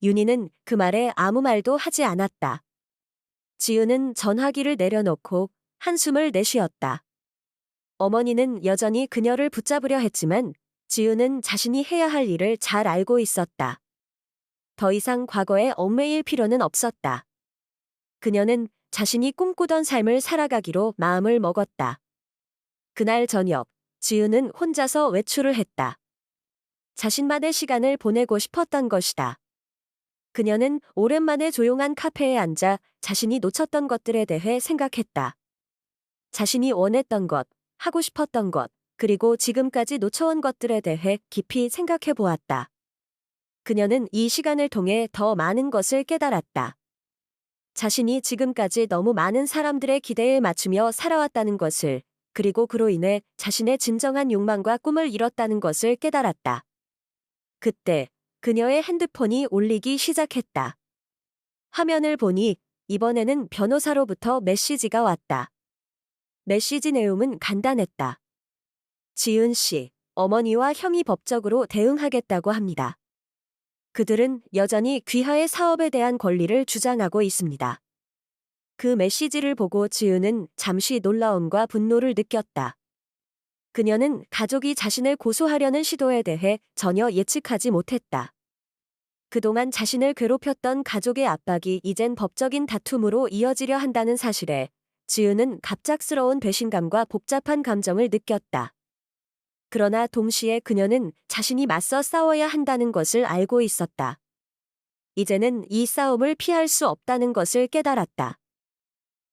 윤희는 그 말에 아무 말도 하지 않았다. 지은은 전화기를 내려놓고 한숨을 내쉬었다. 어머니는 여전히 그녀를 붙잡으려 했지만 지은은 자신이 해야 할 일을 잘 알고 있었다. 더 이상 과거에 얽매일 필요는 없었다. 그녀는 자신이 꿈꾸던 삶을 살아가기로 마음을 먹었다. 그날 저녁, 지은은 혼자서 외출을 했다. 자신만의 시간을 보내고 싶었던 것이다. 그녀는 오랜만에 조용한 카페에 앉아 자신이 놓쳤던 것들에 대해 생각했다. 자신이 원했던 것, 하고 싶었던 것, 그리고 지금까지 놓쳐온 것들에 대해 깊이 생각해 보았다. 그녀는 이 시간을 통해 더 많은 것을 깨달았다. 자신이 지금까지 너무 많은 사람들의 기대에 맞추며 살아왔다는 것을, 그리고 그로 인해 자신의 진정한 욕망과 꿈을 잃었다는 것을 깨달았다. 그때 그녀의 핸드폰이 울리기 시작했다. 화면을 보니 이번에는 변호사로부터 메시지가 왔다. 메시지 내용은 간단했다. 지은 씨, 어머니와 형이 법적으로 대응하겠다고 합니다. 그들은 여전히 귀하의 사업에 대한 권리를 주장하고 있습니다. 그 메시지를 보고 지은은 잠시 놀라움과 분노를 느꼈다. 그녀는 가족이 자신을 고소하려는 시도에 대해 전혀 예측하지 못했다. 그동안 자신을 괴롭혔던 가족의 압박이 이젠 법적인 다툼으로 이어지려 한다는 사실에 지은은 갑작스러운 배신감과 복잡한 감정을 느꼈다. 그러나 동시에 그녀는 자신이 맞서 싸워야 한다는 것을 알고 있었다. 이제는 이 싸움을 피할 수 없다는 것을 깨달았다.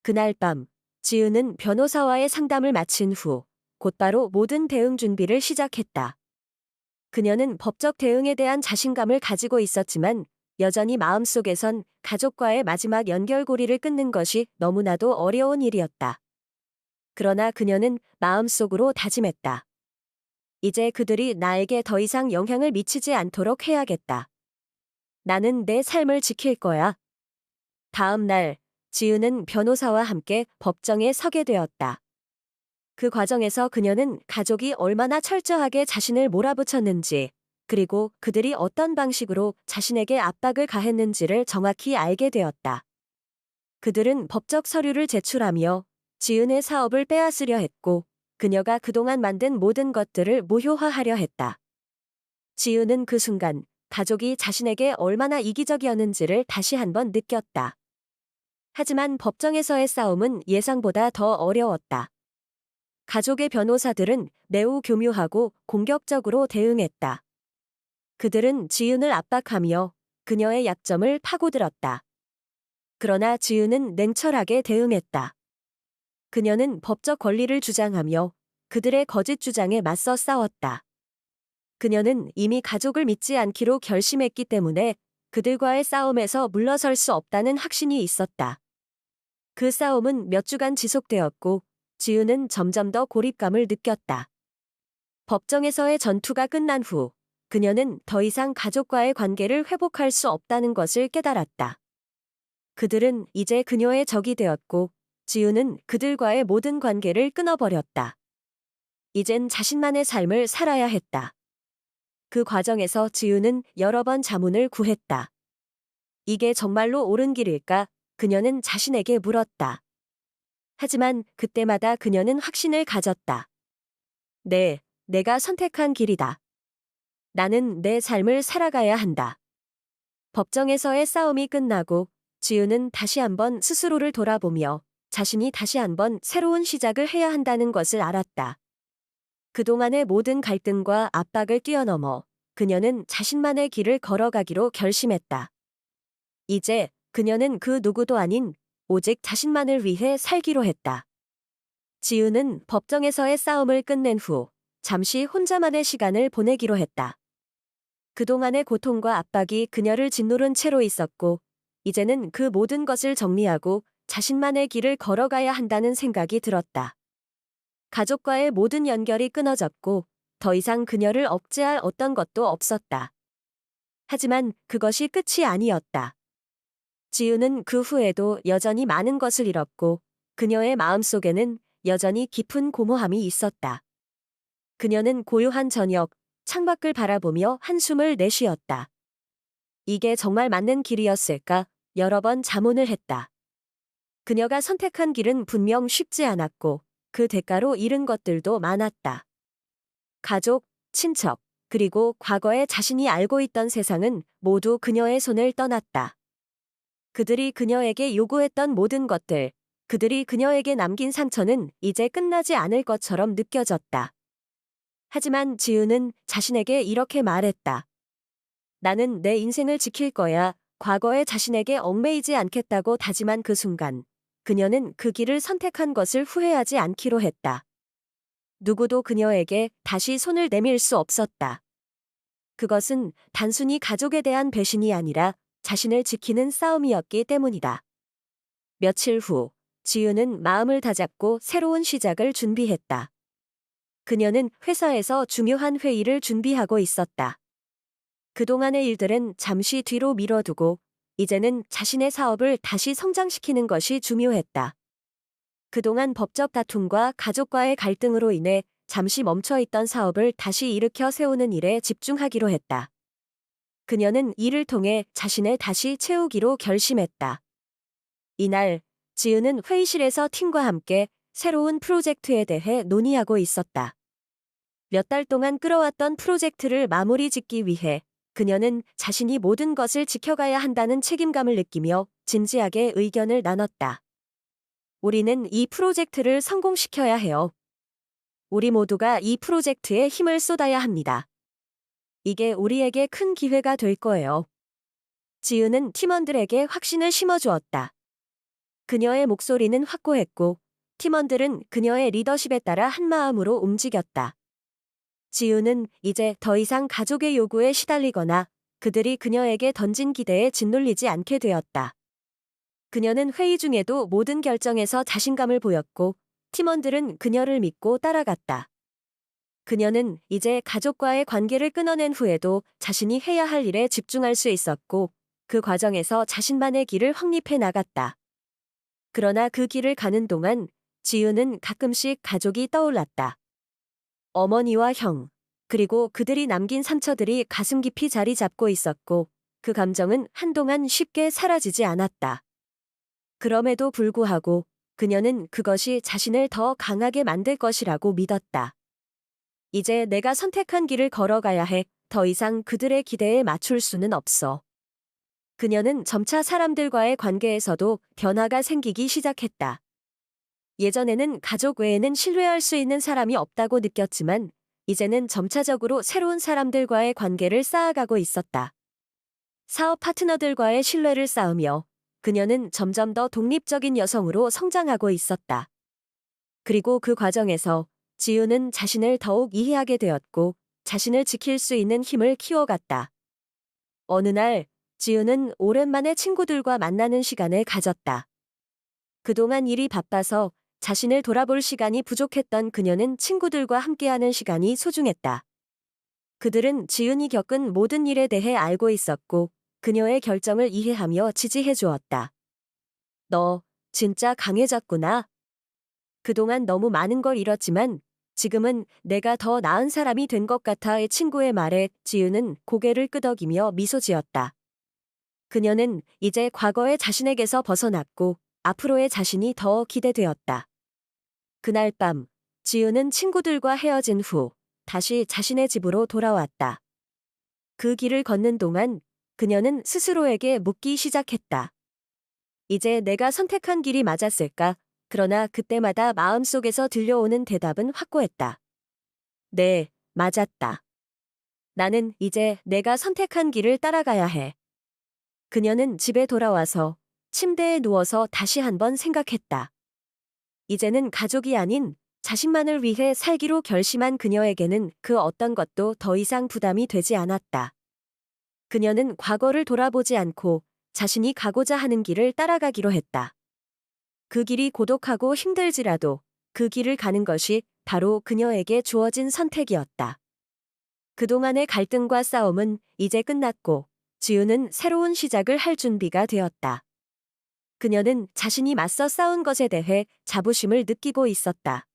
그날 밤, 지은은 변호사와의 상담을 마친 후 곧바로 모든 대응 준비를 시작했다. 그녀는 법적 대응에 대한 자신감을 가지고 있었지만 여전히 마음속에선 가족과의 마지막 연결고리를 끊는 것이 너무나도 어려운 일이었다. 그러나 그녀는 마음속으로 다짐했다. 이제 그들이 나에게 더 이상 영향을 미치지 않도록 해야겠다. 나는 내 삶을 지킬 거야. 다음 날, 지은은 변호사와 함께 법정에 서게 되었다. 그 과정에서 그녀는 가족이 얼마나 철저하게 자신을 몰아붙였는지, 그리고 그들이 어떤 방식으로 자신에게 압박을 가했는지를 정확히 알게 되었다. 그들은 법적 서류를 제출하며 지은의 사업을 빼앗으려 했고, 그녀가 그동안 만든 모든 것들을 무효화하려 했다. 지은은 그 순간 가족이 자신에게 얼마나 이기적이었는지를 다시 한번 느꼈다. 하지만 법정에서의 싸움은 예상보다 더 어려웠다. 가족의 변호사들은 매우 교묘하고 공격적으로 대응했다. 그들은 지은을 압박하며 그녀의 약점을 파고들었다. 그러나 지은은 냉철하게 대응했다. 그녀는 법적 권리를 주장하며 그들의 거짓 주장에 맞서 싸웠다. 그녀는 이미 가족을 믿지 않기로 결심했기 때문에 그들과의 싸움에서 물러설 수 없다는 확신이 있었다. 그 싸움은 몇 주간 지속되었고 지은은 점점 더 고립감을 느꼈다. 법정에서의 전투가 끝난 후 그녀는 더 이상 가족과의 관계를 회복할 수 없다는 것을 깨달았다. 그들은 이제 그녀의 적이 되었고 지은은 그들과의 모든 관계를 끊어버렸다. 이젠 자신만의 삶을 살아야 했다. 그 과정에서 지은은 여러 번 자문을 구했다. 이게 정말로 옳은 길일까? 그녀는 자신에게 물었다. 하지만 그때마다 그녀는 확신을 가졌다. 네, 내가 선택한 길이다. 나는 내 삶을 살아가야 한다. 법정에서의 싸움이 끝나고 지은은 다시 한번 스스로를 돌아보며 자신이 다시 한번 새로운 시작을 해야 한다는 것을 알았다. 그동안의 모든 갈등과 압박을 뛰어넘어 그녀는 자신만의 길을 걸어가기로 결심했다. 이제 그녀는 그 누구도 아닌 오직 자신만을 위해 살기로 했다. 지은은 법정에서의 싸움을 끝낸 후 잠시 혼자만의 시간을 보내기로 했다. 그동안의 고통과 압박이 그녀를 짓누른 채로 있었고 이제는 그 모든 것을 정리하고 자신만의 길을 걸어가야 한다는 생각이 들었다. 가족과의 모든 연결이 끊어졌고 더 이상 그녀를 억제할 어떤 것도 없었다. 하지만 그것이 끝이 아니었다. 지우는 그 후에도 여전히 많은 것을 잃었고 그녀의 마음속에는 여전히 깊은 공허함이 있었다. 그녀는 고요한 저녁, 창밖을 바라보며 한숨을 내쉬었다. 이게 정말 맞는 길이었을까? 여러 번 자문을 했다. 그녀가 선택한 길은 분명 쉽지 않았고 그 대가로 잃은 것들도 많았다. 가족, 친척, 그리고 과거에 자신이 알고 있던 세상은 모두 그녀의 손을 떠났다. 그들이 그녀에게 요구했던 모든 것들, 그들이 그녀에게 남긴 상처는 이제 끝나지 않을 것처럼 느껴졌다. 하지만 지우는 자신에게 이렇게 말했다. 나는 내 인생을 지킬 거야. 과거의 자신에게 얽매이지 않겠다고 다짐한 그 순간, 그녀는 그 길을 선택한 것을 후회하지 않기로 했다. 누구도 그녀에게 다시 손을 내밀 수 없었다. 그것은 단순히 가족에 대한 배신이 아니라 자신을 지키는 싸움이었기 때문이다. 며칠 후, 지우는 마음을 다잡고 새로운 시작을 준비했다. 그녀는 회사에서 중요한 회의를 준비하고 있었다. 그동안의 일들은 잠시 뒤로 미뤄두고 이제는 자신의 사업을 다시 성장시키는 것이 중요했다. 그동안 법적 다툼과 가족과의 갈등으로 인해 잠시 멈춰있던 사업을 다시 일으켜 세우는 일에 집중하기로 했다. 그녀는 이를 통해 자신을 다시 채우기로 결심했다. 이날, 지은은 회의실에서 팀과 함께 새로운 프로젝트에 대해 논의하고 있었다. 몇 달 동안 끌어왔던 프로젝트를 마무리 짓기 위해 그녀는 자신이 모든 것을 지켜가야 한다는 책임감을 느끼며 진지하게 의견을 나눴다. 우리는 이 프로젝트를 성공시켜야 해요. 우리 모두가 이 프로젝트에 힘을 쏟아야 합니다. 이게 우리에게 큰 기회가 될 거예요. 지은은 팀원들에게 확신을 심어주었다. 그녀의 목소리는 확고했고 팀원들은 그녀의 리더십에 따라 한마음으로 움직였다. 지우는 이제 더 이상 가족의 요구에 시달리거나 그들이 그녀에게 던진 기대에 짓눌리지 않게 되었다. 그녀는 회의 중에도 모든 결정에서 자신감을 보였고 팀원들은 그녀를 믿고 따라갔다. 그녀는 이제 가족과의 관계를 끊어낸 후에도 자신이 해야 할 일에 집중할 수 있었고 그 과정에서 자신만의 길을 확립해 나갔다. 그러나 그 길을 가는 동안 지우는 가끔씩 가족이 떠올랐다. 어머니와 형, 그리고 그들이 남긴 상처들이 가슴 깊이 자리 잡고 있었고 그 감정은 한동안 쉽게 사라지지 않았다. 그럼에도 불구하고 그녀는 그것이 자신을 더 강하게 만들 것이라고 믿었다. 이제 내가 선택한 길을 걸어가야 해. 더 이상 그들의 기대에 맞출 수는 없어. 그녀는 점차 사람들과의 관계에서도 변화가 생기기 시작했다. 예전에는 가족 외에는 신뢰할 수 있는 사람이 없다고 느꼈지만 이제는 점차적으로 새로운 사람들과의 관계를 쌓아가고 있었다. 사업 파트너들과의 신뢰를 쌓으며 그녀는 점점 더 독립적인 여성으로 성장하고 있었다. 그리고 그 과정에서 지우는 자신을 더욱 이해하게 되었고 자신을 지킬 수 있는 힘을 키워갔다. 어느 날 지우는 오랜만에 친구들과 만나는 시간을 가졌다. 그동안 일이 바빠서 자신을 돌아볼 시간이 부족했던 그녀는 친구들과 함께하는 시간이 소중했다. 그들은 지은이 겪은 모든 일에 대해 알고 있었고 그녀의 결정을 이해하며 지지해 주었다. 너 진짜 강해졌구나. 그동안 너무 많은 걸 잃었지만 지금은 내가 더 나은 사람이 된 것 같아의 친구의 말에 지우는 고개를 끄덕이며 미소 지었다. 그녀는 이제 과거의 자신에게서 벗어났고 앞으로의 자신이 더 기대되었다. 그날 밤 지우는 친구들과 헤어진 후 다시 자신의 집으로 돌아왔다. 그 길을 걷는 동안 그녀는 스스로에게 묻기 시작했다. 이제 내가 선택한 길이 맞았을까? 그러나 그때마다 마음속에서 들려오는 대답은 확고했다. 네, 맞았다. 나는 이제 내가 선택한 길을 따라가야 해. 그녀는 집에 돌아와서 침대에 누워서 다시 한번 생각했다. 이제는 가족이 아닌 자신만을 위해 살기로 결심한 그녀에게는 그 어떤 것도 더 이상 부담이 되지 않았다. 그녀는 과거를 돌아보지 않고 자신이 가고자 하는 길을 따라가기로 했다. 그 길이 고독하고 힘들지라도 그 길을 가는 것이 바로 그녀에게 주어진 선택이었다. 그동안의 갈등과 싸움은 이제 끝났고 지우는 새로운 시작을 할 준비가 되었다. 그녀는 자신이 맞서 싸운 것에 대해 자부심을 느끼고 있었다.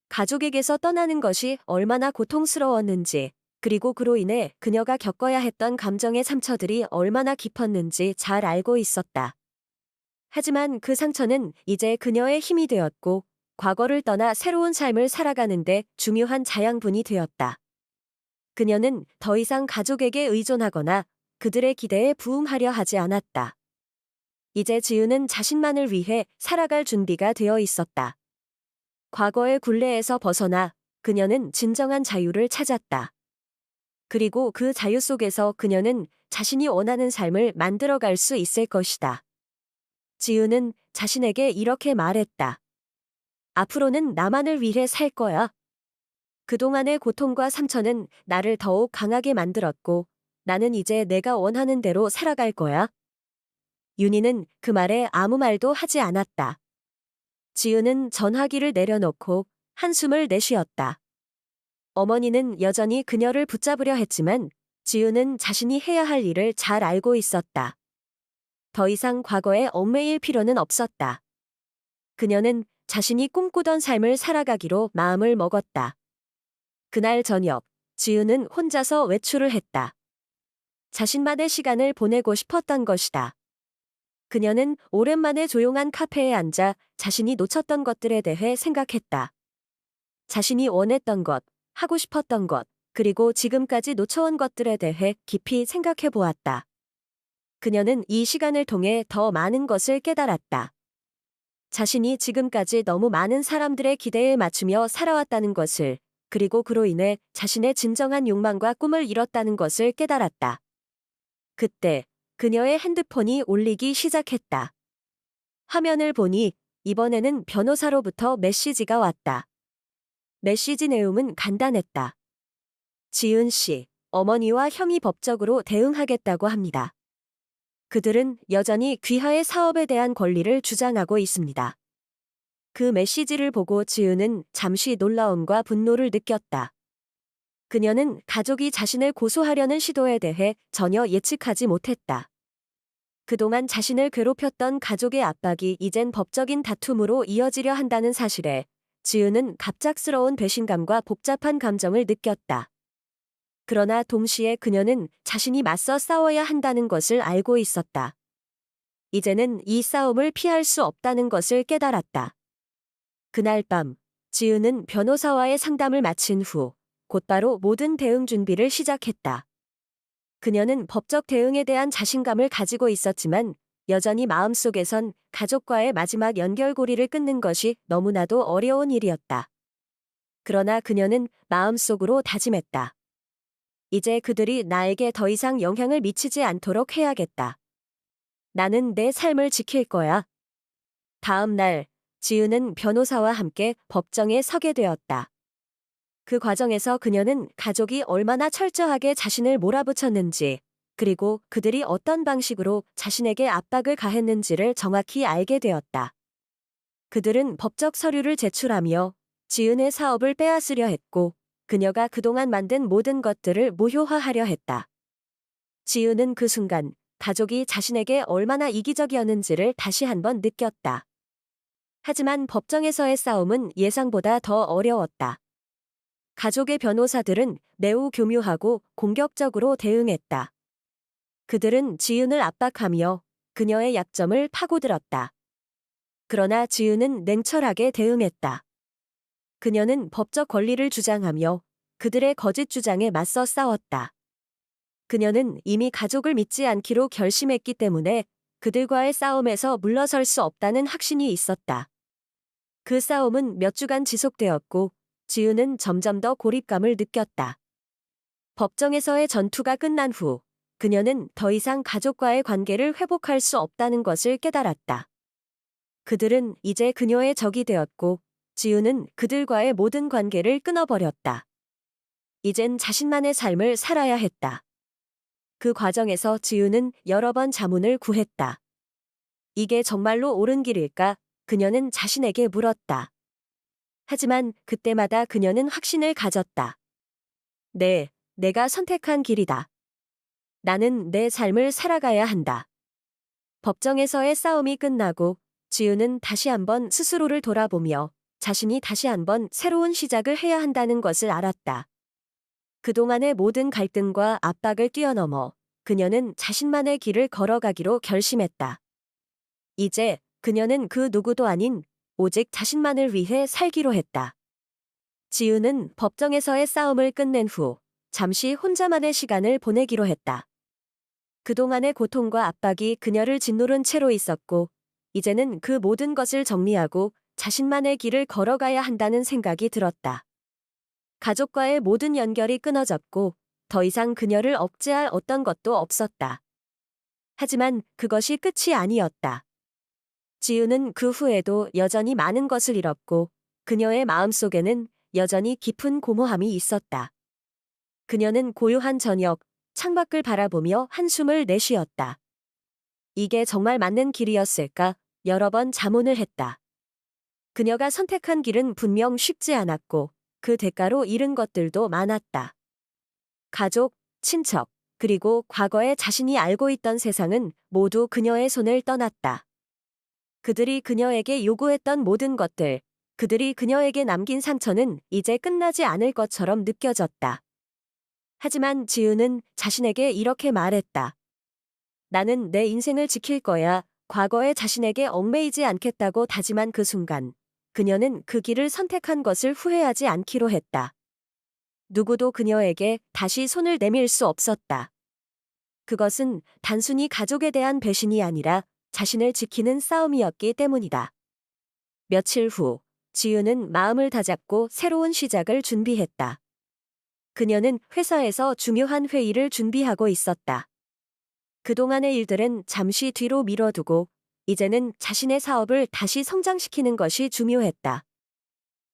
가족에게서 떠나는 것이 얼마나 고통스러웠는지, 그리고 그로 인해 그녀가 겪어야 했던 감정의 상처들이 얼마나 깊었는지 잘 알고 있었다. 하지만 그 상처는 이제 그녀의 힘이 되었고 과거를 떠나 새로운 삶을 살아가는데 중요한 자양분이 되었다. 그녀는 더 이상 가족에게 의존하거나 그들의 기대에 부응하려 하지 않았다. 이제 지우는 자신만을 위해 살아갈 준비가 되어 있었다. 과거의 굴레에서 벗어나 그녀는 진정한 자유를 찾았다. 그리고 그 자유 속에서 그녀는 자신이 원하는 삶을 만들어갈 수 있을 것이다. 지우는 자신에게 이렇게 말했다. 앞으로는 나만을 위해 살 거야. 그동안의 고통과 상처는 나를 더욱 강하게 만들었고 나는 이제 내가 원하는 대로 살아갈 거야. 윤희는 그 말에 아무 말도 하지 않았다. 지우는 전화기를 내려놓고 한숨을 내쉬었다. 어머니는 여전히 그녀를 붙잡으려 했지만 지우는 자신이 해야 할 일을 잘 알고 있었다. 더 이상 과거에 얽매일 필요는 없었다. 그녀는 자신이 꿈꾸던 삶을 살아가기로 마음을 먹었다. 그날 저녁, 지우는 혼자서 외출을 했다. 자신만의 시간을 보내고 싶었던 것이다. 그녀는 오랜만에 조용한 카페에 앉아 자신이 놓쳤던 것들에 대해 생각했다. 자신이 원했던 것, 하고 싶었던 것, 그리고 지금까지 놓쳐온 것들에 대해 깊이 생각해 보았다. 그녀는 이 시간을 통해 더 많은 것을 깨달았다. 자신이 지금까지 너무 많은 사람들의 기대에 맞추며 살아왔다는 것을, 그리고 그로 인해 자신의 진정한 욕망과 꿈을 잃었다는 것을 깨달았다. 그때 그녀의 핸드폰이 울리기 시작했다. 화면을 보니 이번에는 변호사로부터 메시지가 왔다. 메시지 내용은 간단했다. 지은 씨, 어머니와 형이 법적으로 대응하겠다고 합니다. 그들은 여전히 귀하의 사업에 대한 권리를 주장하고 있습니다. 그 메시지를 보고 지은은 잠시 놀라움과 분노를 느꼈다. 그녀는 가족이 자신을 고소하려는 시도에 대해 전혀 예측하지 못했다. 그동안 자신을 괴롭혔던 가족의 압박이 이젠 법적인 다툼으로 이어지려 한다는 사실에 지은은 갑작스러운 배신감과 복잡한 감정을 느꼈다. 그러나 동시에 그녀는 자신이 맞서 싸워야 한다는 것을 알고 있었다. 이제는 이 싸움을 피할 수 없다는 것을 깨달았다. 그날 밤, 지은은 변호사와의 상담을 마친 후 곧바로 모든 대응 준비를 시작했다. 그녀는 법적 대응에 대한 자신감을 가지고 있었지만 여전히 마음속에선 가족과의 마지막 연결고리를 끊는 것이 너무나도 어려운 일이었다. 그러나 그녀는 마음속으로 다짐했다. 이제 그들이 나에게 더 이상 영향을 미치지 않도록 해야겠다. 나는 내 삶을 지킬 거야. 다음 날, 지은은 변호사와 함께 법정에 서게 되었다. 그 과정에서 그녀는 가족이 얼마나 철저하게 자신을 몰아붙였는지, 그리고 그들이 어떤 방식으로 자신에게 압박을 가했는지를 정확히 알게 되었다. 그들은 법적 서류를 제출하며 지은의 사업을 빼앗으려 했고, 그녀가 그동안 만든 모든 것들을 무효화하려 했다. 지은은 그 순간 가족이 자신에게 얼마나 이기적이었는지를 다시 한번 느꼈다. 하지만 법정에서의 싸움은 예상보다 더 어려웠다. 가족의 변호사들은 매우 교묘하고 공격적으로 대응했다. 그들은 지은을 압박하며 그녀의 약점을 파고들었다. 그러나 지은은 냉철하게 대응했다. 그녀는 법적 권리를 주장하며 그들의 거짓 주장에 맞서 싸웠다. 그녀는 이미 가족을 믿지 않기로 결심했기 때문에 그들과의 싸움에서 물러설 수 없다는 확신이 있었다. 그 싸움은 몇 주간 지속되었고 지은은 점점 더 고립감을 느꼈다. 법정에서의 전투가 끝난 후 그녀는 더 이상 가족과의 관계를 회복할 수 없다는 것을 깨달았다. 그들은 이제 그녀의 적이 되었고 지우는 그들과의 모든 관계를 끊어버렸다. 이젠 자신만의 삶을 살아야 했다. 그 과정에서 지우는 여러 번 자문을 구했다. 이게 정말로 옳은 길일까? 그녀는 자신에게 물었다. 하지만 그때마다 그녀는 확신을 가졌다. 네, 내가 선택한 길이다. 나는 내 삶을 살아가야 한다. 법정에서의 싸움이 끝나고 지우는 다시 한번 스스로를 돌아보며 자신이 다시 한번 새로운 시작을 해야 한다는 것을 알았다. 그동안의 모든 갈등과 압박을 뛰어넘어 그녀는 자신만의 길을 걸어가기로 결심했다. 이제 그녀는 그 누구도 아닌 오직 자신만을 위해 살기로 했다. 지우는 법정에서의 싸움을 끝낸 후 잠시 혼자만의 시간을 보내기로 했다. 그동안의 고통과 압박이 그녀를 짓누른 채로 있었고, 이제는 그 모든 것을 정리하고 자신만의 길을 걸어가야 한다는 생각이 들었다. 가족과의 모든 연결이 끊어졌고, 더 이상 그녀를 억제할 어떤 것도 없었다. 하지만 그것이 끝이 아니었다. 지우는 그 후에도 여전히 많은 것을 잃었고, 그녀의 마음속에는 여전히 깊은 공허함이 있었다. 그녀는 고요한 저녁, 창밖을 바라보며 한숨을 내쉬었다. 이게 정말 맞는 길이었을까? 여러 번 자문을 했다. 그녀가 선택한 길은 분명 쉽지 않았고, 그 대가로 잃은 것들도 많았다. 가족, 친척, 그리고 과거에 자신이 알고 있던 세상은 모두 그녀의 손을 떠났다. 그들이 그녀에게 요구했던 모든 것들, 그들이 그녀에게 남긴 상처는 이제 끝나지 않을 것처럼 느껴졌다. 하지만 지우는 자신에게 이렇게 말했다. 나는 내 인생을 지킬 거야. 과거의 자신에게 얽매이지 않겠다고 다짐한 그 순간, 그녀는 그 길을 선택한 것을 후회하지 않기로 했다. 누구도 그녀에게 다시 손을 내밀 수 없었다. 그것은 단순히 가족에 대한 배신이 아니라 자신을 지키는 싸움이었기 때문이다. 며칠 후, 지우는 마음을 다잡고 새로운 시작을 준비했다. 그녀는 회사에서 중요한 회의를 준비하고 있었다. 그동안의 일들은 잠시 뒤로 미뤄두고 이제는 자신의 사업을 다시 성장시키는 것이 중요했다.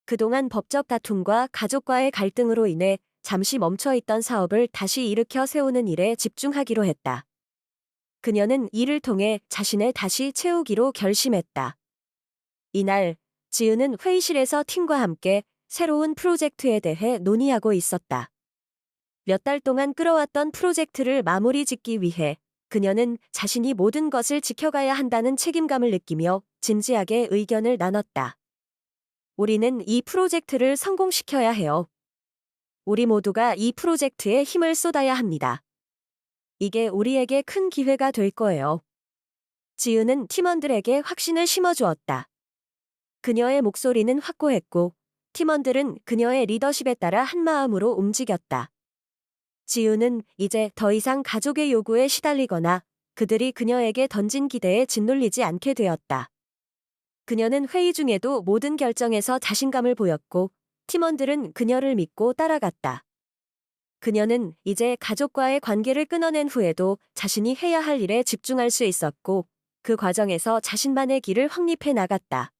그동안 법적 다툼과 가족과의 갈등으로 인해 잠시 멈춰있던 사업을 다시 일으켜 세우는 일에 집중하기로 했다. 그녀는 이를 통해 자신을 다시 채우기로 결심했다. 이날, 지은은 회의실에서 팀과 함께 새로운 프로젝트에 대해 논의하고 있었다. 몇 달 동안 끌어왔던 프로젝트를 마무리 짓기 위해 그녀는 자신이 모든 것을 지켜가야 한다는 책임감을 느끼며 진지하게 의견을 나눴다. 우리는 이 프로젝트를 성공시켜야 해요. 우리 모두가 이 프로젝트에 힘을 쏟아야 합니다. 이게 우리에게 큰 기회가 될 거예요. 지우는 팀원들에게 확신을 심어주었다. 그녀의 목소리는 확고했고 팀원들은 그녀의 리더십에 따라 한마음으로 움직였다. 지우는 이제 더 이상 가족의 요구에 시달리거나 그들이 그녀에게 던진 기대에 짓눌리지 않게 되었다. 그녀는 회의 중에도 모든 결정에서 자신감을 보였고 팀원들은 그녀를 믿고 따라갔다. 그녀는 이제 가족과의 관계를 끊어낸 후에도 자신이 해야 할 일에 집중할 수 있었고 그 과정에서 자신만의 길을 확립해 나갔다.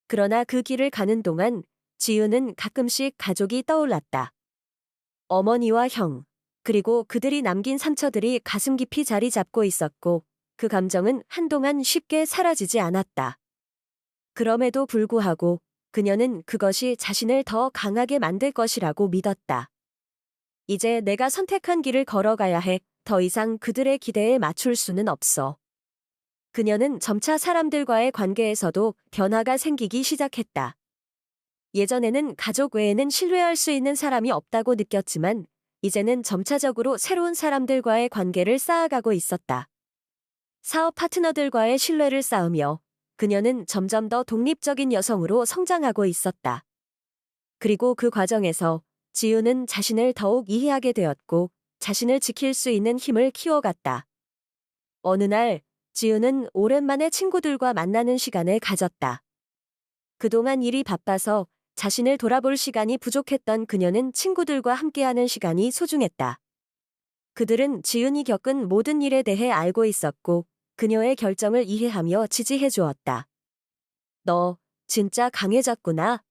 그러나 그 길을 가는 동안 지우는 가끔씩 가족이 떠올랐다. 어머니와 형, 그리고 그들이 남긴 상처들이 가슴 깊이 자리 잡고 있었고 그 감정은 한동안 쉽게 사라지지 않았다. 그럼에도 불구하고 그녀는 그것이 자신을 더 강하게 만들 것이라고 믿었다. 이제 내가 선택한 길을 걸어가야 해. 더 이상 그들의 기대에 맞출 수는 없어. 그녀는 점차 사람들과의 관계에서도 변화가 생기기 시작했다. 예전에는 가족 외에는 신뢰할 수 있는 사람이 없다고 느꼈지만 이제는 점차적으로 새로운 사람들과의 관계를 쌓아가고 있었다. 사업 파트너들과의 신뢰를 쌓으며 그녀는 점점 더 독립적인 여성으로 성장하고 있었다. 그리고 그 과정에서 지우는 자신을 더욱 이해하게 되었고 자신을 지킬 수 있는 힘을 키워갔다. 어느 날 지우는 오랜만에 친구들과 만나는 시간을 가졌다. 그동안 일이 바빠서 자신을 돌아볼 시간이 부족했던 그녀는 친구들과 함께하는 시간이 소중했다. 그들은 지은이 겪은 모든 일에 대해 알고 있었고 그녀의 결정을 이해하며 지지해 주었다. 너 진짜 강해졌구나.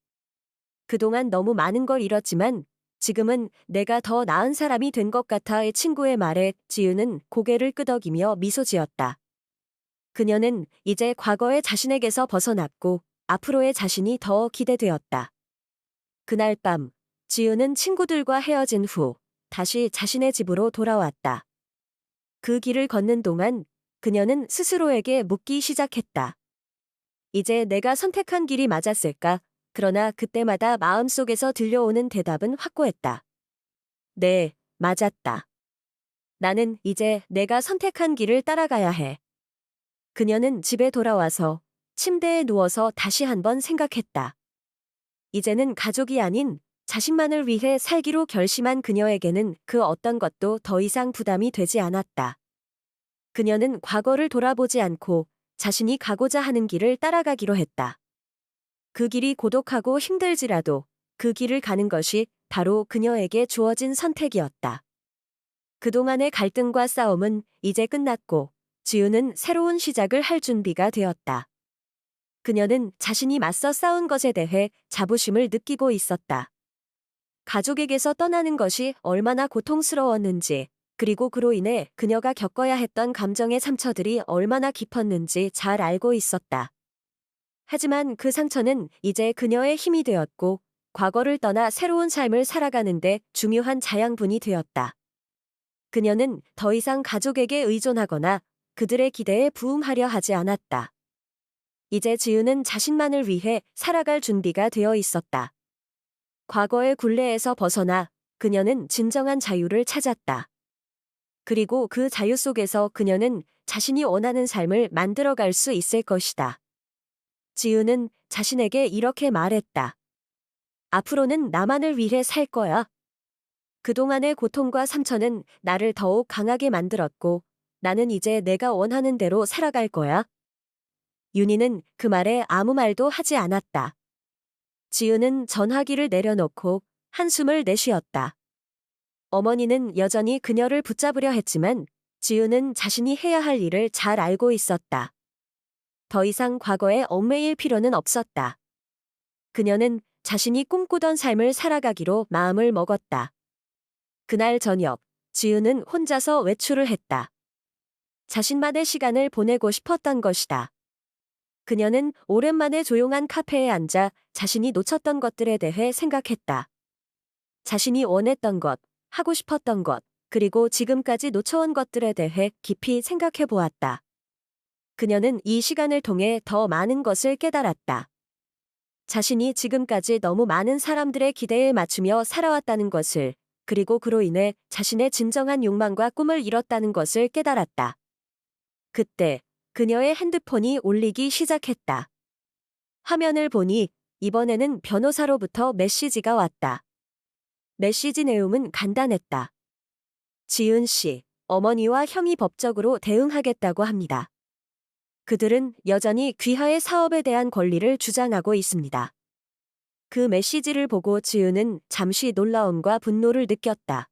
그동안 너무 많은 걸 잃었지만 지금은 내가 더 나은 사람이 된 것 같아의 친구의 말에 지은은 고개를 끄덕이며 미소 지었다. 그녀는 이제 과거의 자신에게서 벗어났고 앞으로의 자신이 더 기대되었다. 그날 밤, 지우는 친구들과 헤어진 후 다시 자신의 집으로 돌아왔다. 그 길을 걷는 동안 그녀는 스스로에게 묻기 시작했다. 이제 내가 선택한 길이 맞았을까? 그러나 그때마다 마음속에서 들려오는 대답은 확고했다. 네, 맞았다. 나는 이제 내가 선택한 길을 따라가야 해. 그녀는 집에 돌아와서 침대에 누워서 다시 한번 생각했다. 이제는 가족이 아닌 자신만을 위해 살기로 결심한 그녀에게는 그 어떤 것도 더 이상 부담이 되지 않았다. 그녀는 과거를 돌아보지 않고 자신이 가고자 하는 길을 따라가기로 했다. 그 길이 고독하고 힘들지라도 그 길을 가는 것이 바로 그녀에게 주어진 선택이었다. 그동안의 갈등과 싸움은 이제 끝났고 지우는 새로운 시작을 할 준비가 되었다. 그녀는 자신이 맞서 싸운 것에 대해 자부심을 느끼고 있었다. 가족에게서 떠나는 것이 얼마나 고통스러웠는지, 그리고 그로 인해 그녀가 겪어야 했던 감정의 상처들이 얼마나 깊었는지 잘 알고 있었다. 하지만 그 상처는 이제 그녀의 힘이 되었고, 과거를 떠나 새로운 삶을 살아가는데 중요한 자양분이 되었다. 그녀는 더 이상 가족에게 의존하거나 그들의 기대에 부응하려 하지 않았다. 이제 지우는 자신만을 위해 살아갈 준비가 되어 있었다. 과거의 굴레에서 벗어나 그녀는 진정한 자유를 찾았다. 그리고 그 자유 속에서 그녀는 자신이 원하는 삶을 만들어갈 수 있을 것이다. 지우는 자신에게 이렇게 말했다. 앞으로는 나만을 위해 살 거야. 그동안의 고통과 상처는 나를 더욱 강하게 만들었고, 나는 이제 내가 원하는 대로 살아갈 거야. 윤희는 그 말에 아무 말도 하지 않았다. 지우는 전화기를 내려놓고 한숨을 내쉬었다. 어머니는 여전히 그녀를 붙잡으려 했지만 지우는 자신이 해야 할 일을 잘 알고 있었다. 더 이상 과거에 얽매일 필요는 없었다. 그녀는 자신이 꿈꾸던 삶을 살아가기로 마음을 먹었다. 그날 저녁, 지우는 혼자서 외출을 했다. 자신만의 시간을 보내고 싶었던 것이다. 그녀는 오랜만에 조용한 카페에 앉아 자신이 놓쳤던 것들에 대해 생각했다. 자신이 원했던 것, 하고 싶었던 것, 그리고 지금까지 놓쳐온 것들에 대해 깊이 생각해 보았다. 그녀는 이 시간을 통해 더 많은 것을 깨달았다. 자신이 지금까지 너무 많은 사람들의 기대에 맞추며 살아왔다는 것을, 그리고 그로 인해 자신의 진정한 욕망과 꿈을 잃었다는 것을 깨달았다. 그때 그녀의 핸드폰이 울리기 시작했다. 화면을 보니 이번에는 변호사로부터 메시지가 왔다. 메시지 내용은 간단했다. 지은 씨, 어머니와 형이 법적으로 대응하겠다고 합니다. 그들은 여전히 귀하의 사업에 대한 권리를 주장하고 있습니다. 그 메시지를 보고 지은은 잠시 놀라움과 분노를 느꼈다.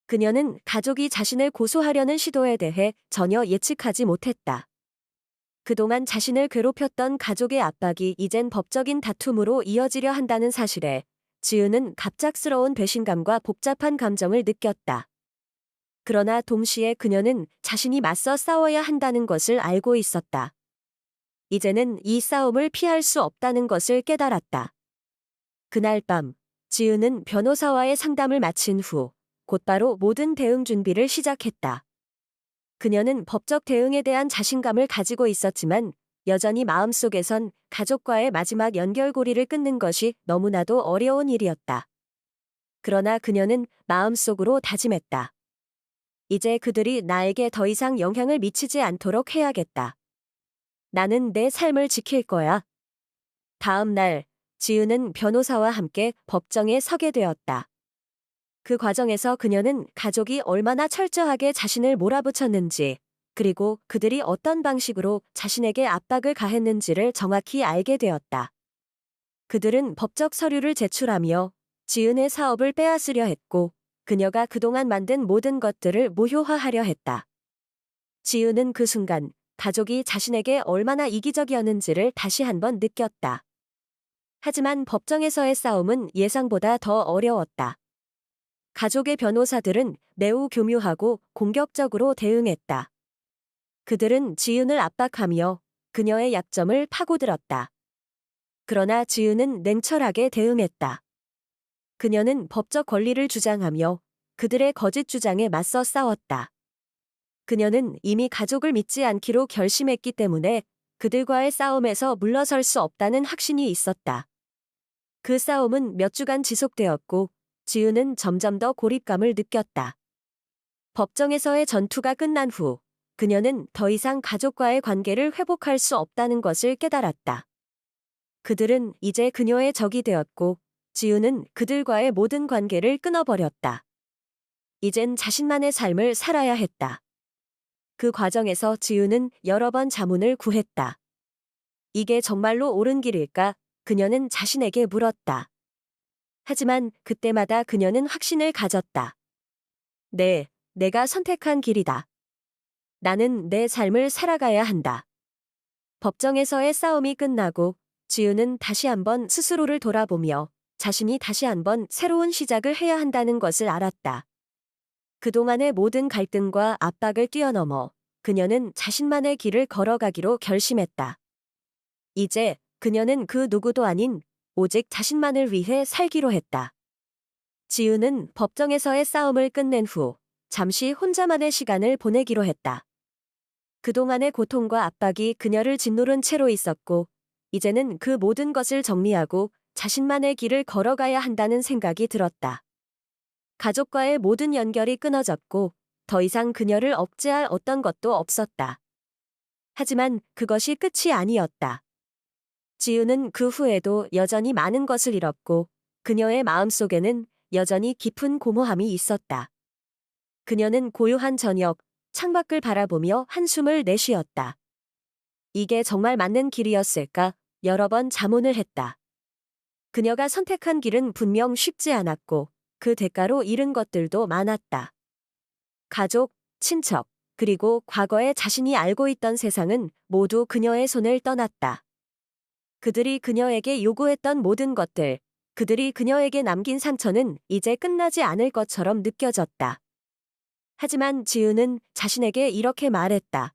그녀는 가족이 자신을 고소하려는 시도에 대해 전혀 예측하지 못했다. 그동안 자신을 괴롭혔던 가족의 압박이 이젠 법적인 다툼으로 이어지려 한다는 사실에 지은은 갑작스러운 배신감과 복잡한 감정을 느꼈다. 그러나 동시에 그녀는 자신이 맞서 싸워야 한다는 것을 알고 있었다. 이제는 이 싸움을 피할 수 없다는 것을 깨달았다. 그날 밤, 지은은 변호사와의 상담을 마친 후 곧바로 모든 대응 준비를 시작했다. 그녀는 법적 대응에 대한 자신감을 가지고 있었지만 여전히 마음속에선 가족과의 마지막 연결고리를 끊는 것이 너무나도 어려운 일이었다. 그러나 그녀는 마음속으로 다짐했다. 이제 그들이 나에게 더 이상 영향을 미치지 않도록 해야겠다. 나는 내 삶을 지킬 거야. 다음 날, 지은은 변호사와 함께 법정에 서게 되었다. 그 과정에서 그녀는 가족이 얼마나 철저하게 자신을 몰아붙였는지, 그리고 그들이 어떤 방식으로 자신에게 압박을 가했는지를 정확히 알게 되었다. 그들은 법적 서류를 제출하며 지은의 사업을 빼앗으려 했고, 그녀가 그동안 만든 모든 것들을 무효화하려 했다. 지은은 그 순간 가족이 자신에게 얼마나 이기적이었는지를 다시 한번 느꼈다. 하지만 법정에서의 싸움은 예상보다 더 어려웠다. 가족의 변호사들은 매우 교묘하고 공격적으로 대응했다. 그들은 지은을 압박하며 그녀의 약점을 파고들었다. 그러나 지은은 냉철하게 대응했다. 그녀는 법적 권리를 주장하며 그들의 거짓 주장에 맞서 싸웠다. 그녀는 이미 가족을 믿지 않기로 결심했기 때문에 그들과의 싸움에서 물러설 수 없다는 확신이 있었다. 그 싸움은 몇 주간 지속되었고 지우는 점점 더 고립감을 느꼈다. 법정에서의 전투가 끝난 후 그녀는 더 이상 가족과의 관계를 회복할 수 없다는 것을 깨달았다. 그들은 이제 그녀의 적이 되었고 지우는 그들과의 모든 관계를 끊어버렸다. 이젠 자신만의 삶을 살아야 했다. 그 과정에서 지우는 여러 번 자문을 구했다. 이게 정말로 옳은 길일까? 그녀는 자신에게 물었다. 하지만 그때마다 그녀는 확신을 가졌다. 네, 내가 선택한 길이다. 나는 내 삶을 살아가야 한다. 법정에서의 싸움이 끝나고 지우는 다시 한번 스스로를 돌아보며 자신이 다시 한번 새로운 시작을 해야 한다는 것을 알았다. 그동안의 모든 갈등과 압박을 뛰어넘어 그녀는 자신만의 길을 걸어가기로 결심했다. 이제 그녀는 그 누구도 아닌 오직 자신만을 위해 살기로 했다. 지우는 법정에서의 싸움을 끝낸 후 잠시 혼자만의 시간을 보내기로 했다. 그동안의 고통과 압박이 그녀를 짓누른 채로 있었고 이제는 그 모든 것을 정리하고 자신만의 길을 걸어가야 한다는 생각이 들었다. 가족과의 모든 연결이 끊어졌고 더 이상 그녀를 억제할 어떤 것도 없었다. 하지만 그것이 끝이 아니었다. 지우는 그 후에도 여전히 많은 것을 잃었고 그녀의 마음속에는 여전히 깊은 공허함이 있었다. 그녀는 고요한 저녁, 창밖을 바라보며 한숨을 내쉬었다. 이게 정말 맞는 길이었을까? 여러 번 자문을 했다. 그녀가 선택한 길은 분명 쉽지 않았고 그 대가로 잃은 것들도 많았다. 가족, 친척, 그리고 과거에 자신이 알고 있던 세상은 모두 그녀의 손을 떠났다. 그들이 그녀에게 요구했던 모든 것들, 그들이 그녀에게 남긴 상처는 이제 끝나지 않을 것처럼 느껴졌다. 하지만 지우는 자신에게 이렇게 말했다.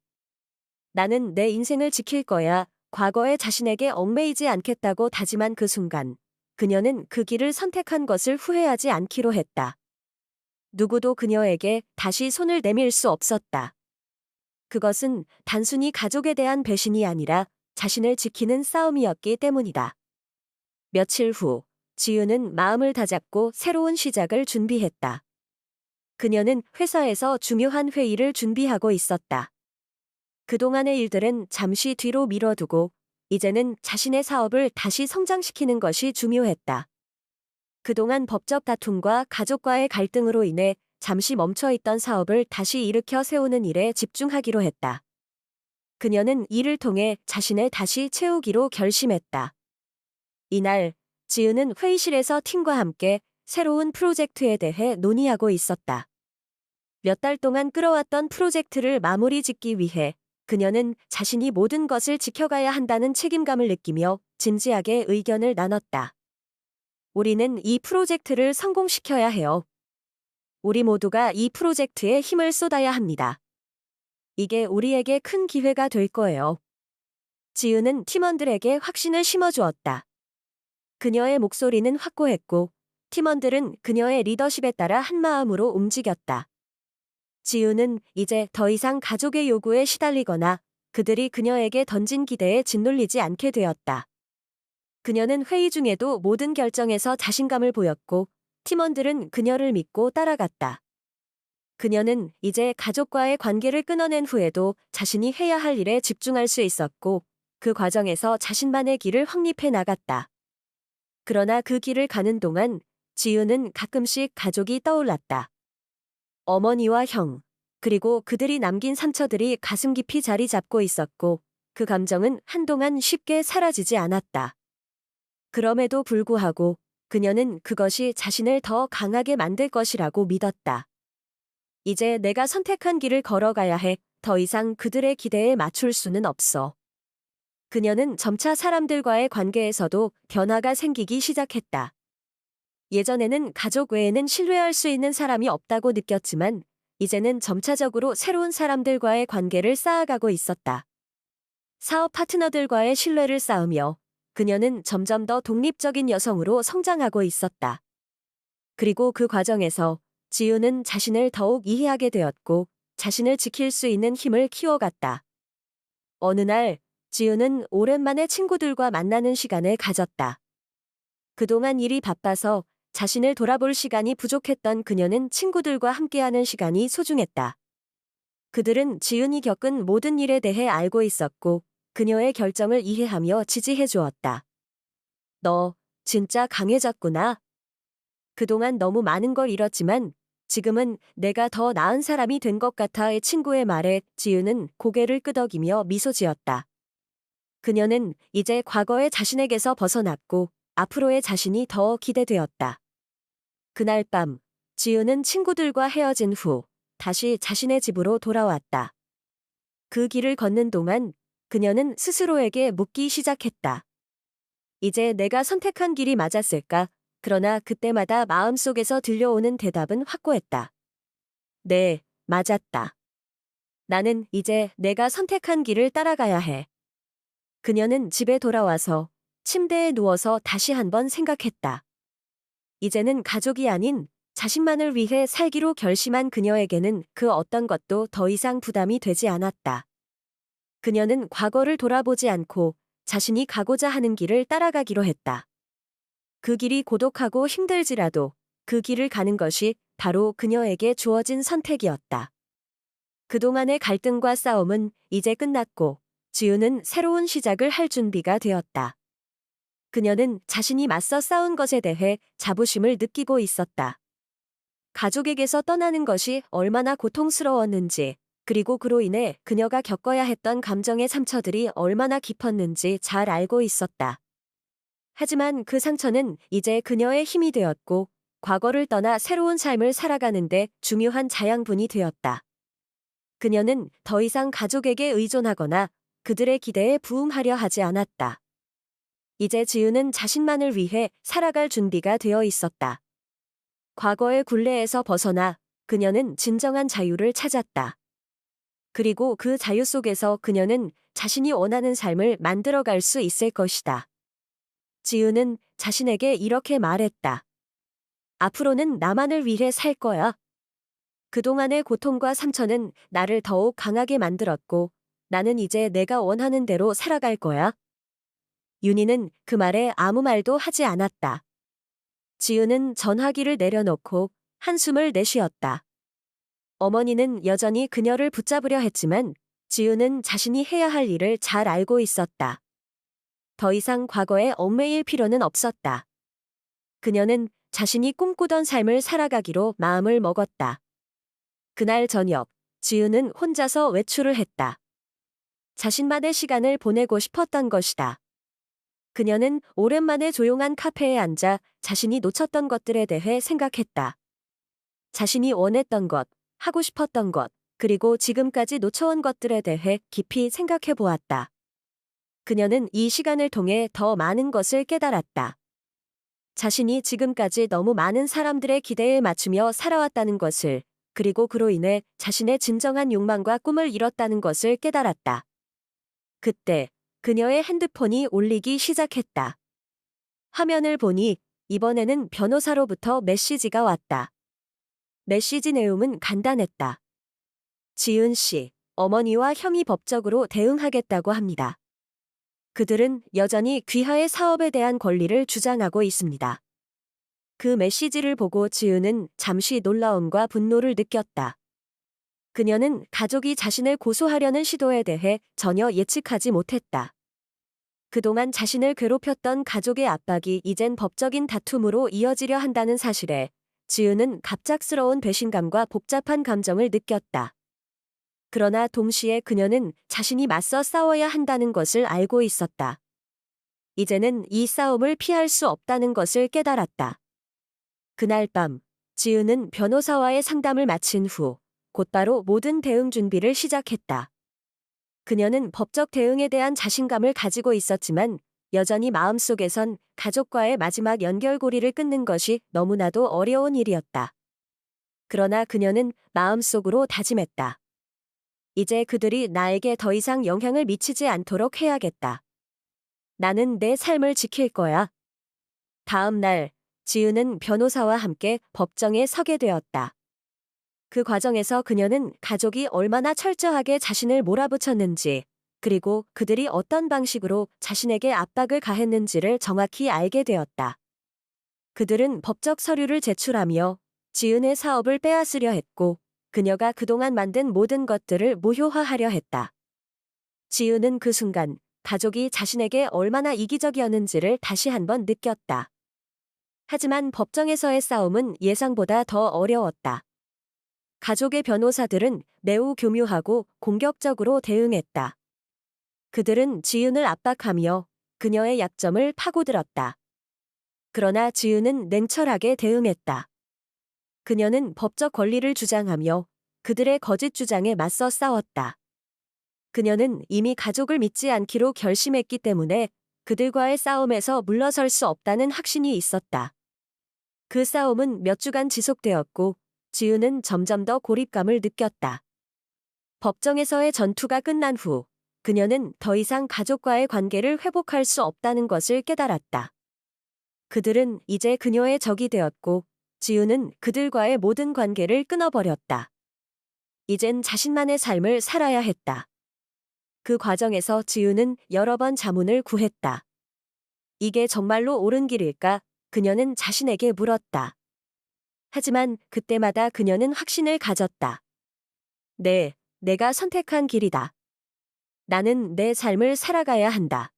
나는 내 인생을 지킬 거야. 과거의 자신에게 얽매이지 않겠다고 다짐한 그 순간, 그녀는 그 길을 선택한 것을 후회하지 않기로 했다. 누구도 그녀에게 다시 손을 내밀 수 없었다. 그것은 단순히 가족에 대한 배신이 아니라 자신을 지키는 싸움이었기 때문이다. 며칠 후, 지우는 마음을 다잡고 새로운 시작을 준비했다. 그녀는 회사에서 중요한 회의를 준비하고 있었다. 그동안의 일들은 잠시 뒤로 미뤄두고 이제는 자신의 사업을 다시 성장시키는 것이 중요했다. 그동안 법적 다툼과 가족과의 갈등으로 인해 잠시 멈춰있던 사업을 다시 일으켜 세우는 일에 집중하기로 했다. 그녀는 이를 통해 자신을 다시 채우기로 결심했다. 이날, 지은은 회의실에서 팀과 함께 새로운 프로젝트에 대해 논의하고 있었다. 몇 달 동안 끌어왔던 프로젝트를 마무리 짓기 위해 그녀는 자신이 모든 것을 지켜가야 한다는 책임감을 느끼며 진지하게 의견을 나눴다. 우리는 이 프로젝트를 성공시켜야 해요. 우리 모두가 이 프로젝트에 힘을 쏟아야 합니다. 이게 우리에게 큰 기회가 될 거예요. 지은은 팀원들에게 확신을 심어주었다. 그녀의 목소리는 확고했고 팀원들은 그녀의 리더십에 따라 한마음으로 움직였다. 지우는 이제 더 이상 가족의 요구에 시달리거나 그들이 그녀에게 던진 기대에 짓눌리지 않게 되었다. 그녀는 회의 중에도 모든 결정에서 자신감을 보였고 팀원들은 그녀를 믿고 따라갔다. 그녀는 이제 가족과의 관계를 끊어낸 후에도 자신이 해야 할 일에 집중할 수 있었고 그 과정에서 자신만의 길을 확립해 나갔다. 그러나 그 길을 가는 동안 지우는 가끔씩 가족이 떠올랐다. 어머니와 형, 그리고 그들이 남긴 상처들이 가슴 깊이 자리 잡고 있었고 그 감정은 한동안 쉽게 사라지지 않았다. 그럼에도 불구하고 그녀는 그것이 자신을 더 강하게 만들 것이라고 믿었다. 이제 내가 선택한 길을 걸어가야 해. 더 이상 그들의 기대에 맞출 수는 없어. 그녀는 점차 사람들과의 관계에서도 변화가 생기기 시작했다. 예전에는 가족 외에는 신뢰할 수 있는 사람이 없다고 느꼈지만 이제는 점차적으로 새로운 사람들과의 관계를 쌓아가고 있었다. 사업 파트너들과의 신뢰를 쌓으며 그녀는 점점 더 독립적인 여성으로 성장하고 있었다. 그리고 그 과정에서 지우는 자신을 더욱 이해하게 되었고 자신을 지킬 수 있는 힘을 키워갔다. 어느 날 지우는 오랜만에 친구들과 만나는 시간을 가졌다. 그동안 일이 바빠서 자신을 돌아볼 시간이 부족했던 그녀는 친구들과 함께하는 시간이 소중했다. 그들은 지은이 겪은 모든 일에 대해 알고 있었고 그녀의 결정을 이해하며 지지해 주었다. 너 진짜 강해졌구나. 그동안 너무 많은 걸 잃었지만 지금은 내가 더 나은 사람이 된 것 같아의 친구의 말에 지은은 고개를 끄덕이며 미소 지었다. 그녀는 이제 과거의 자신에게서 벗어났고 앞으로의 자신이 더 기대되었다. 그날 밤 지은은 친구들과 헤어진 후 다시 자신의 집으로 돌아왔다. 그 길을 걷는 동안 그녀는 스스로에게 묻기 시작했다. 이제 내가 선택한 길이 맞았을까? 그러나 그때마다 마음속에서 들려오는 대답은 확고했다. 네, 맞았다. 나는 이제 내가 선택한 길을 따라가야 해. 그녀는 집에 돌아와서 침대에 누워서 다시 한번 생각했다. 이제는 가족이 아닌 자신만을 위해 살기로 결심한 그녀에게는 그 어떤 것도 더 이상 부담이 되지 않았다. 그녀는 과거를 돌아보지 않고 자신이 가고자 하는 길을 따라가기로 했다. 그 길이 고독하고 힘들지라도 그 길을 가는 것이 바로 그녀에게 주어진 선택이었다. 그동안의 갈등과 싸움은 이제 끝났고 지우는 새로운 시작을 할 준비가 되었다. 그녀는 자신이 맞서 싸운 것에 대해 자부심을 느끼고 있었다. 가족에게서 떠나는 것이 얼마나 고통스러웠는지, 그리고 그로 인해 그녀가 겪어야 했던 감정의 상처들이 얼마나 깊었는지 잘 알고 있었다. 하지만 그 상처는 이제 그녀의 힘이 되었고, 과거를 떠나 새로운 삶을 살아가는데 중요한 자양분이 되었다. 그녀는 더 이상 가족에게 의존하거나 그들의 기대에 부응하려 하지 않았다. 이제 지우는 자신만을 위해 살아갈 준비가 되어 있었다. 과거의 굴레에서 벗어나 그녀는 진정한 자유를 찾았다. 그리고 그 자유 속에서 그녀는 자신이 원하는 삶을 만들어갈 수 있을 것이다. 지우는 자신에게 이렇게 말했다. 앞으로는 나만을 위해 살 거야. 그동안의 고통과 상처는 나를 더욱 강하게 만들었고 나는 이제 내가 원하는 대로 살아갈 거야. 윤희는 그 말에 아무 말도 하지 않았다. 지우는 전화기를 내려놓고 한숨을 내쉬었다. 어머니는 여전히 그녀를 붙잡으려 했지만 지우는 자신이 해야 할 일을 잘 알고 있었다. 더 이상 과거에 얽매일 필요는 없었다. 그녀는 자신이 꿈꾸던 삶을 살아가기로 마음을 먹었다. 그날 저녁, 지우는 혼자서 외출을 했다. 자신만의 시간을 보내고 싶었던 것이다. 그녀는 오랜만에 조용한 카페에 앉아 자신이 놓쳤던 것들에 대해 생각했다. 자신이 원했던 것, 하고 싶었던 것, 그리고 지금까지 놓쳐온 것들에 대해 깊이 생각해 보았다. 그녀는 이 시간을 통해 더 많은 것을 깨달았다. 자신이 지금까지 너무 많은 사람들의 기대에 맞추며 살아왔다는 것을, 그리고 그로 인해 자신의 진정한 욕망과 꿈을 잃었다는 것을 깨달았다. 그때 그녀의 핸드폰이 울리기 시작했다. 화면을 보니 이번에는 변호사로부터 메시지가 왔다. 메시지 내용은 간단했다. 지은 씨, 어머니와 형이 법적으로 대응하겠다고 합니다. 그들은 여전히 귀하의 사업에 대한 권리를 주장하고 있습니다. 그 메시지를 보고 지은은 잠시 놀라움과 분노를 느꼈다. 그녀는 가족이 자신을 고소하려는 시도에 대해 전혀 예측하지 못했다. 그동안 자신을 괴롭혔던 가족의 압박이 이젠 법적인 다툼으로 이어지려 한다는 사실에 지은은 갑작스러운 배신감과 복잡한 감정을 느꼈다. 그러나 동시에 그녀는 자신이 맞서 싸워야 한다는 것을 알고 있었다. 이제는 이 싸움을 피할 수 없다는 것을 깨달았다. 그날 밤, 지은은 변호사와의 상담을 마친 후 곧바로 모든 대응 준비를 시작했다. 그녀는 법적 대응에 대한 자신감을 가지고 있었지만 여전히 마음속에선 가족과의 마지막 연결고리를 끊는 것이 너무나도 어려운 일이었다. 그러나 그녀는 마음속으로 다짐했다. 이제 그들이 나에게 더 이상 영향을 미치지 않도록 해야겠다. 나는 내 삶을 지킬 거야. 다음 날, 지은은 변호사와 함께 법정에 서게 되었다. 그 과정에서 그녀는 가족이 얼마나 철저하게 자신을 몰아붙였는지, 그리고 그들이 어떤 방식으로 자신에게 압박을 가했는지를 정확히 알게 되었다. 그들은 법적 서류를 제출하며 지은의 사업을 빼앗으려 했고 그녀가 그동안 만든 모든 것들을 무효화하려 했다. 지은은 그 순간 가족이 자신에게 얼마나 이기적이었는지를 다시 한번 느꼈다. 하지만 법정에서의 싸움은 예상보다 더 어려웠다. 가족의 변호사들은 매우 교묘하고 공격적으로 대응했다. 그들은 지은을 압박하며 그녀의 약점을 파고들었다. 그러나 지은은 냉철하게 대응했다. 그녀는 법적 권리를 주장하며 그들의 거짓 주장에 맞서 싸웠다. 그녀는 이미 가족을 믿지 않기로 결심했기 때문에 그들과의 싸움에서 물러설 수 없다는 확신이 있었다. 그 싸움은 몇 주간 지속되었고 지은은 점점 더 고립감을 느꼈다. 법정에서의 전투가 끝난 후 그녀는 더 이상 가족과의 관계를 회복할 수 없다는 것을 깨달았다. 그들은 이제 그녀의 적이 되었고 지은은 그들과의 모든 관계를 끊어버렸다. 이젠 자신만의 삶을 살아야 했다. 그 과정에서 지은은 여러 번 자문을 구했다. 이게 정말로 옳은 길일까? 그녀는 자신에게 물었다. 하지만 그때마다 그녀는 확신을 가졌다. 네, 내가 선택한 길이다. 나는 내 삶을 살아가야 한다.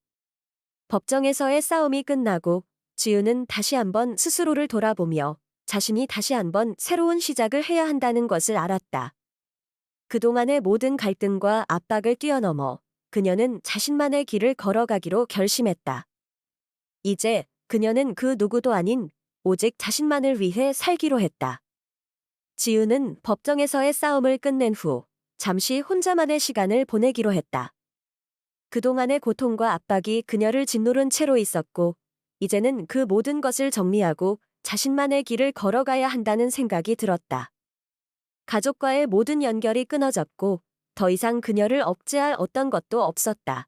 법정에서의 싸움이 끝나고 지은은 다시 한번 스스로를 돌아보며 자신이 다시 한번 새로운 시작을 해야 한다는 것을 알았다. 그동안의 모든 갈등과 압박을 뛰어넘어 그녀는 자신만의 길을 걸어가기로 결심했다. 이제 그녀는 그 누구도 아닌 오직 자신만을 위해 살기로 했다. 지은은 법정에서의 싸움을 끝낸 후 잠시 혼자만의 시간을 보내기로 했다. 그동안의 고통과 압박이 그녀를 짓누른 채로 있었고 이제는 그 모든 것을 정리하고 자신만의 길을 걸어가야 한다는 생각이 들었다. 가족과의 모든 연결이 끊어졌고 더 이상 그녀를 억제할 어떤 것도 없었다.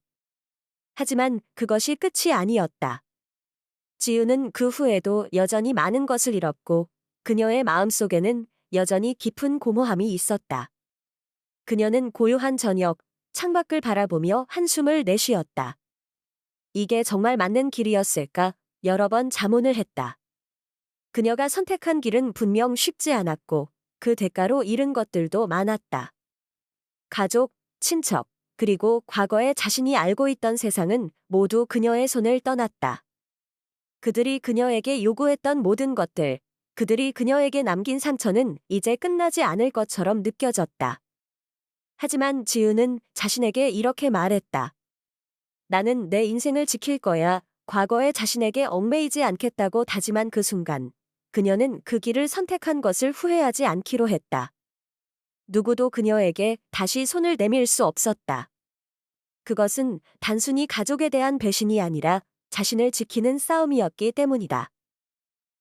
하지만 그것이 끝이 아니었다. 지우는 그 후에도 여전히 많은 것을 잃었고 그녀의 마음속에는 여전히 깊은 공허함이 있었다. 그녀는 고요한 저녁, 창밖을 바라보며 한숨을 내쉬었다. 이게 정말 맞는 길이었을까? 여러 번 자문을 했다. 그녀가 선택한 길은 분명 쉽지 않았고 그 대가로 잃은 것들도 많았다. 가족, 친척, 그리고 과거에 자신이 알고 있던 세상은 모두 그녀의 손을 떠났다. 그들이 그녀에게 요구했던 모든 것들, 그들이 그녀에게 남긴 상처는 이제 끝나지 않을 것처럼 느껴졌다. 하지만 지우는 자신에게 이렇게 말했다. 나는 내 인생을 지킬 거야. 과거의 자신에게 얽매이지 않겠다고 다짐한 그 순간, 그녀는 그 길을 선택한 것을 후회하지 않기로 했다. 누구도 그녀에게 다시 손을 내밀 수 없었다. 그것은 단순히 가족에 대한 배신이 아니라 자신을 지키는 싸움이었기 때문이다.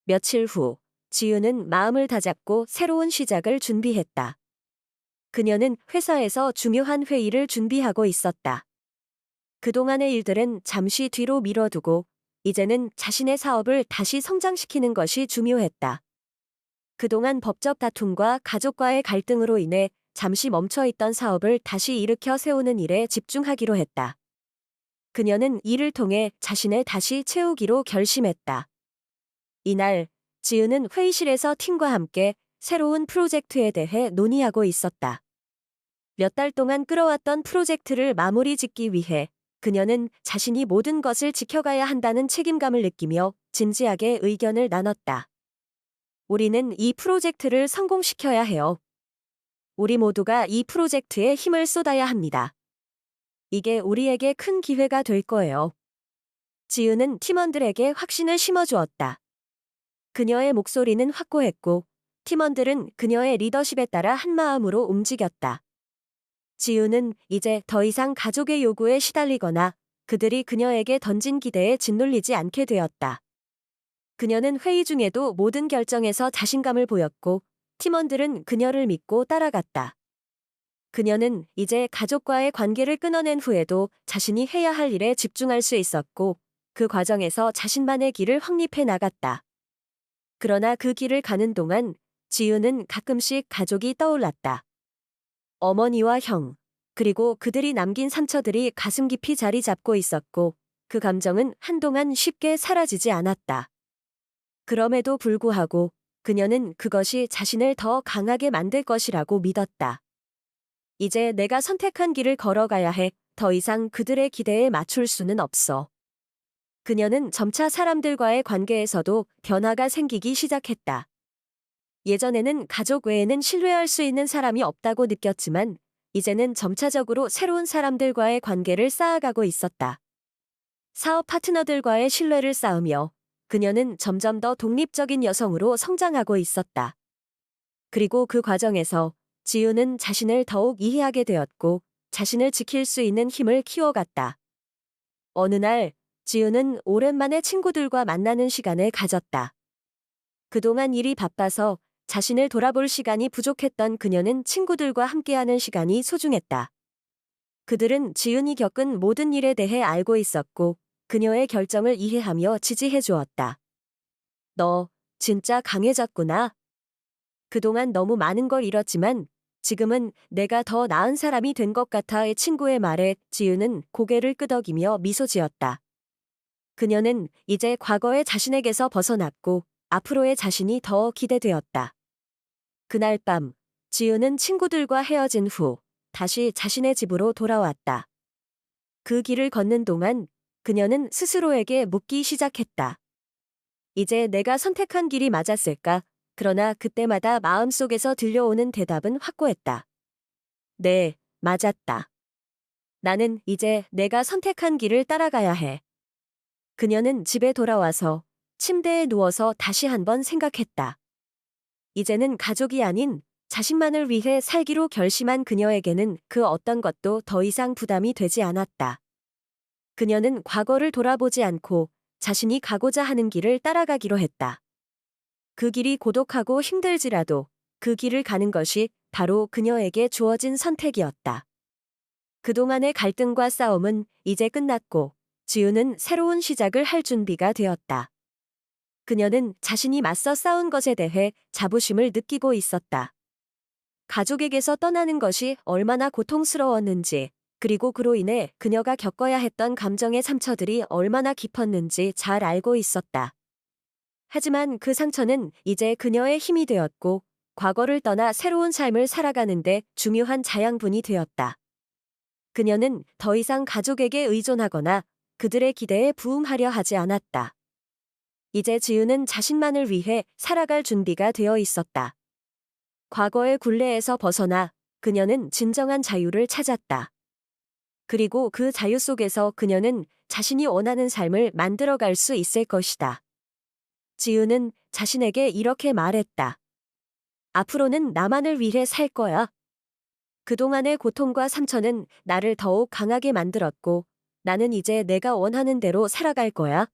며칠 후, 지우는 마음을 다잡고 새로운 시작을 준비했다. 그녀는 회사에서 중요한 회의를 준비하고 있었다. 그동안의 일들은 잠시 뒤로 미뤄두고 이제는 자신의 사업을 다시 성장시키는 것이 중요했다. 그동안 법적 다툼과 가족과의 갈등으로 인해 잠시 멈춰있던 사업을 다시 일으켜 세우는 일에 집중하기로 했다. 그녀는 이를 통해 자신을 다시 채우기로 결심했다. 이날, 지은은 회의실에서 팀과 함께 새로운 프로젝트에 대해 논의하고 있었다. 몇 달 동안 끌어왔던 프로젝트를 마무리 짓기 위해 그녀는 자신이 모든 것을 지켜가야 한다는 책임감을 느끼며 진지하게 의견을 나눴다. 우리는 이 프로젝트를 성공시켜야 해요. 우리 모두가 이 프로젝트에 힘을 쏟아야 합니다. 이게 우리에게 큰 기회가 될 거예요. 지은은 팀원들에게 확신을 심어주었다. 그녀의 목소리는 확고했고 팀원들은 그녀의 리더십에 따라 한마음으로 움직였다. 지은은 이제 더 이상 가족의 요구에 시달리거나 그들이 그녀에게 던진 기대에 짓눌리지 않게 되었다. 그녀는 회의 중에도 모든 결정에서 자신감을 보였고 팀원들은 그녀를 믿고 따라갔다. 그녀는 이제 가족과의 관계를 끊어낸 후에도 자신이 해야 할 일에 집중할 수 있었고 그 과정에서 자신만의 길을 확립해 나갔다. 그러나 그 길을 가는 동안 지우는 가끔씩 가족이 떠올랐다. 어머니와 형, 그리고 그들이 남긴 상처들이 가슴 깊이 자리 잡고 있었고 그 감정은 한동안 쉽게 사라지지 않았다. 그럼에도 불구하고 그녀는 그것이 자신을 더 강하게 만들 것이라고 믿었다. 이제 내가 선택한 길을 걸어가야 해. 더 이상 그들의 기대에 맞출 수는 없어. 그녀는 점차 사람들과의 관계에서도 변화가 생기기 시작했다. 예전에는 가족 외에는 신뢰할 수 있는 사람이 없다고 느꼈지만 이제는 점차적으로 새로운 사람들과의 관계를 쌓아가고 있었다. 사업 파트너들과의 신뢰를 쌓으며 그녀는 점점 더 독립적인 여성으로 성장하고 있었다. 그리고 그 과정에서 지우는 자신을 더욱 이해하게 되었고 자신을 지킬 수 있는 힘을 키워갔다. 어느 날 지우는 오랜만에 친구들과 만나는 시간을 가졌다. 그동안 일이 바빠서 자신을 돌아볼 시간이 부족했던 그녀는 친구들과 함께하는 시간이 소중했다. 그들은 지은이 겪은 모든 일에 대해 알고 있었고 그녀의 결정을 이해하며 지지해 주었다. 너 진짜 강해졌구나. 그동안 너무 많은 걸 잃었지만 지금은 내가 더 나은 사람이 된 것 같아의 친구의 말에 지우는 고개를 끄덕이며 미소 지었다. 그녀는 이제 과거의 자신에게서 벗어났고 앞으로의 자신이 더 기대되었다. 그날 밤 지우는 친구들과 헤어진 후 다시 자신의 집으로 돌아왔다. 그 길을 걷는 동안 그녀는 스스로에게 묻기 시작했다. 이제 내가 선택한 길이 맞았을까? 그러나 그때마다 마음속에서 들려오는 대답은 확고했다. 네, 맞았다. 나는 이제 내가 선택한 길을 따라가야 해. 그녀는 집에 돌아와서 침대에 누워서 다시 한번 생각했다. 이제는 가족이 아닌 자신만을 위해 살기로 결심한 그녀에게는 그 어떤 것도 더 이상 부담이 되지 않았다. 그녀는 과거를 돌아보지 않고 자신이 가고자 하는 길을 따라가기로 했다. 그 길이 고독하고 힘들지라도 그 길을 가는 것이 바로 그녀에게 주어진 선택이었다. 그동안의 갈등과 싸움은 이제 끝났고 지우는 새로운 시작을 할 준비가 되었다. 그녀는 자신이 맞서 싸운 것에 대해 자부심을 느끼고 있었다. 가족에게서 떠나는 것이 얼마나 고통스러웠는지, 그리고 그로 인해 그녀가 겪어야 했던 감정의 상처들이 얼마나 깊었는지 잘 알고 있었다. 하지만 그 상처는 이제 그녀의 힘이 되었고, 과거를 떠나 새로운 삶을 살아가는데 중요한 자양분이 되었다. 그녀는 더 이상 가족에게 의존하거나 그들의 기대에 부응하려 하지 않았다. 이제 지우는 자신만을 위해 살아갈 준비가 되어 있었다. 과거의 굴레에서 벗어나 그녀는 진정한 자유를 찾았다. 그리고 그 자유 속에서 그녀는 자신이 원하는 삶을 만들어갈 수 있을 것이다. 지우는 자신에게 이렇게 말했다. 앞으로는 나만을 위해 살 거야. 그동안의 고통과 상처는 나를 더욱 강하게 만들었고 나는 이제 내가 원하는 대로 살아갈 거야.